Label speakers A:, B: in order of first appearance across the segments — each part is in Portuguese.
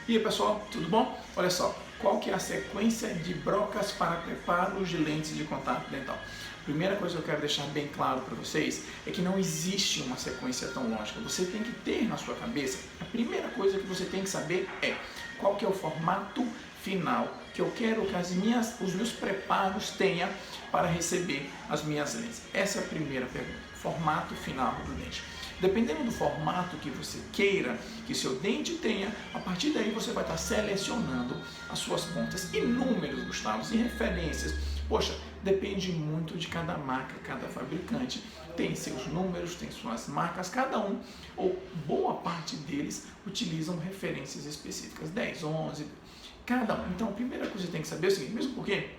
A: E aí pessoal, tudo bom? Olha só, qual que é a sequência de brocas para preparo de lentes de contato dental? Primeira coisa que eu quero deixar bem claro para vocês é que não existe uma sequência tão lógica. Você tem que ter na sua cabeça, a primeira coisa que você tem que saber é qual que é o formato final que eu quero que os meus preparos tenham para receber as minhas lentes. Essa é a primeira pergunta, formato final do dente. Dependendo do formato que você queira que seu dente tenha, a partir daí você vai estar selecionando as suas pontas. E números, Gustavo, e referências. Poxa, depende muito de cada marca, cada fabricante. Tem seus números, tem suas marcas, cada um, ou boa parte deles, utilizam referências específicas, 10, 11, cada um. Então a primeira coisa que você tem que saber é o seguinte, mesmo porque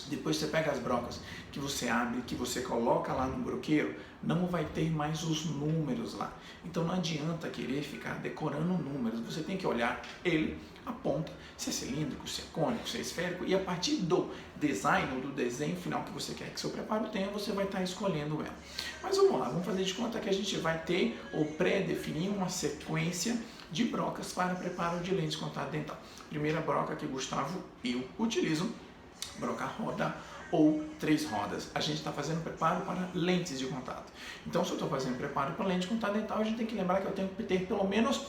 A: depois você pega as brocas que você abre, que você coloca lá no broqueiro, não vai ter mais os números lá. Então não adianta querer ficar decorando números. Você tem que olhar ele, a ponta, se é cilíndrico, se é cônico, se é esférico, e a partir do design ou do desenho final que você quer que seu preparo tenha, você vai estar escolhendo ela. Mas vamos lá, vamos fazer de conta que a gente vai ter ou pré-definir uma sequência de brocas para preparo de lente de contato dental. Primeira broca que Gustavo eu utilizo, broca roda ou 3 rodas. A gente está fazendo preparo para lentes de contato. Então, se eu estou fazendo preparo para lente de contato dental, a gente tem que lembrar que eu tenho que ter pelo menos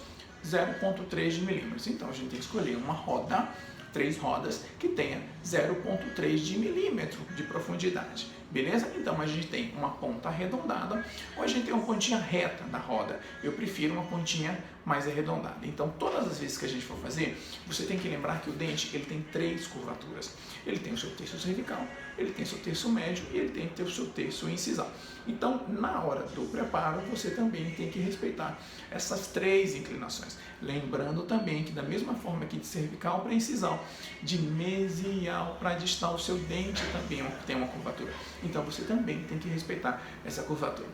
A: 0,3 milímetros. Então, a gente tem que escolher uma roda, 3 rodas, que tenha 0,3 de milímetro de profundidade. Beleza? Então, a gente tem uma ponta arredondada ou a gente tem uma pontinha reta da roda. Eu prefiro uma pontinha mais arredondada. Então, todas as vezes que a gente for fazer, você tem que lembrar que o dente ele tem 3 curvaturas. Ele tem o seu terço cervical, ele tem o seu terço médio e ele tem o seu terço incisal. Então, na hora do preparo, você também tem que respeitar essas 3 inclinações. Lembrando também que da mesma forma que de cervical para incisal, de mesial para distal, o seu dente também tem uma curvatura. Então, você também tem que respeitar essa curvatura.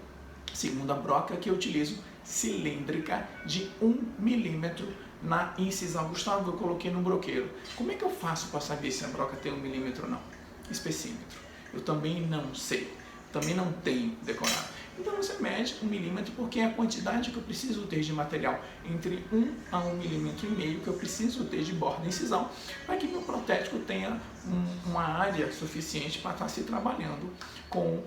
A: Segunda broca que eu utilizo, cilíndrica de 1 milímetro na incisal. Gustavo, eu coloquei no broqueiro. Como é que eu faço para saber se a broca tem 1 milímetro ou não? Especímetro. Eu também não sei. Também não tenho decorado. Então você mede 1 milímetro porque é a quantidade que eu preciso ter de material entre 1 a 1,5 milímetro que eu preciso ter de borda incisal para que meu protético tenha uma área suficiente para estar se trabalhando com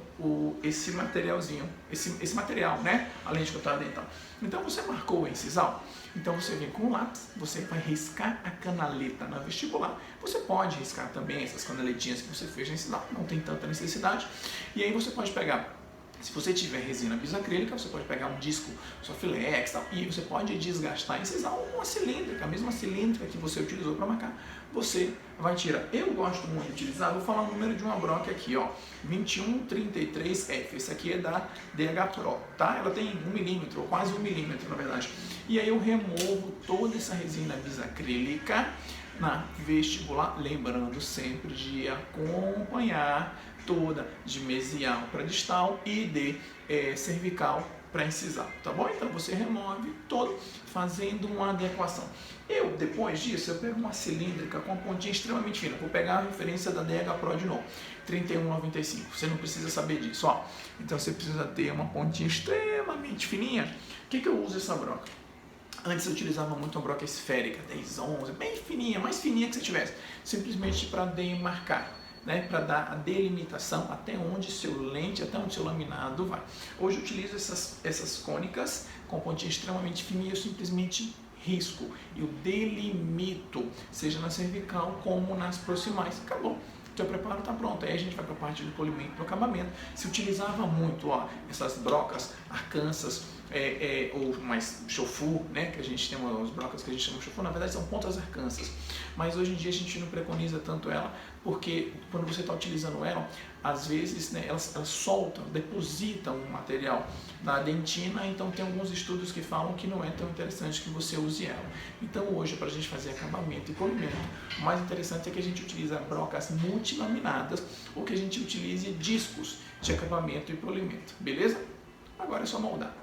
A: esse materialzinho, esse material, né? Além de contato dental. Então você marcou a incisal, então você vem com o lápis, você vai riscar a canaleta na vestibular. Você pode riscar também essas canaletinhas que você fez na incisal, não tem tanta necessidade. E aí você pode pegar, se você tiver resina bisacrílica, você pode pegar um disco Soflex e você pode desgastar a incisal com a cilíndrica, a mesma cilíndrica que você utilizou para marcar, você vai tirar. Eu gosto muito de utilizar, vou falar o número de uma broca aqui, ó, 2133F, esse aqui é da DH Pro, tá? Ela tem 1 milímetro, ou quase 1 milímetro na verdade. E aí eu removo toda essa resina bisacrílica na vestibular, lembrando sempre de acompanhar toda de mesial para distal e de cervical para incisal, tá bom? Então você remove todo, fazendo uma adequação. Eu, depois disso, eu pego uma cilíndrica com uma pontinha extremamente fina. Vou pegar a referência da DH Pro de novo, 3195. Você não precisa saber disso, ó. Então você precisa ter uma pontinha extremamente fininha. O que eu uso essa broca? Antes eu utilizava muito uma broca esférica, 10, 11, bem fininha, mais fininha que você tivesse, simplesmente para demarcar, né, para dar a delimitação até onde seu lente, até onde seu laminado vai. Hoje eu utilizo essas cônicas com pontinha extremamente fininha, eu simplesmente risco, eu delimito, seja na cervical como nas proximais. Acabou. O teu preparo está pronto. Aí a gente vai para a parte do polimento, do acabamento. Se utilizava muito essas brocas arcansas, ou mais chofu, né, que a gente tem umas brocas que a gente chama de chofu, na verdade são pontas arcansas, mas hoje em dia a gente não preconiza tanto ela, porque quando você está utilizando ela, às vezes, né, elas soltam, depositam o material na dentina, então tem alguns estudos que falam que não é tão interessante que você use ela. Então hoje, para a gente fazer acabamento e polimento, o mais interessante é que a gente utiliza brocas multilaminadas ou que a gente utilize discos de acabamento e polimento, beleza? Agora é só moldar.